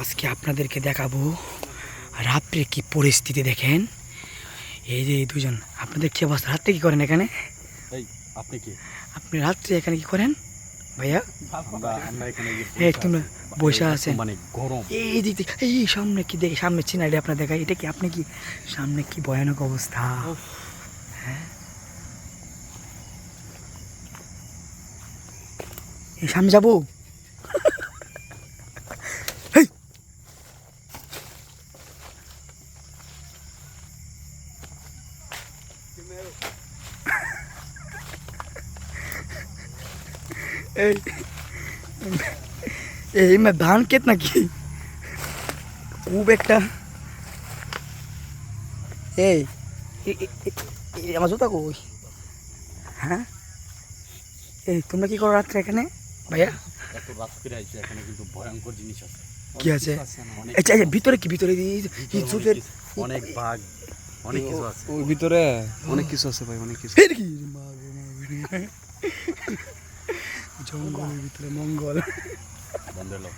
আজকে আপনাদেরকে দেখাবো রাত্রে কি পরিস্থিতি। দেখেন এই যে এই দুজন, আপনাদের কি অবস্থা? রাত্রে কি করেন এখানে? আপনি কি আপনি রাত্রে এখানে কি করেন ভাইয়া? আমরা এখানে তোমরা বসে আছেন মানে গরম। এই দিক থেকে, এই সামনে কি দেখে, সামনে চিনারি আপনার দেখা, এটা কি আপনি কি সামনে কি ভয়ানক অবস্থা। হ্যাঁ এই সামনে যাবো। এই मैं धान कितना की खूब একটা এই আমার জুতা কই? হ্যাঁ এই তোমরা কি করো রাত্রে এখানে ভাইয়া? এত রাত্রে আইছে, এখানে কিন্তু ভয়ঙ্কর জিনিস আছে। কি আছে? আচ্ছা ভিতরে কি? ভিতরে জুতের অনেক বাঘ, অনেক কিছু আছে ওই ভিতরে, অনেক কিছু আছে ভাই, অনেক কিছু। জঙ্গলের ভিতরে মঙ্গল। বন্ধ হলো।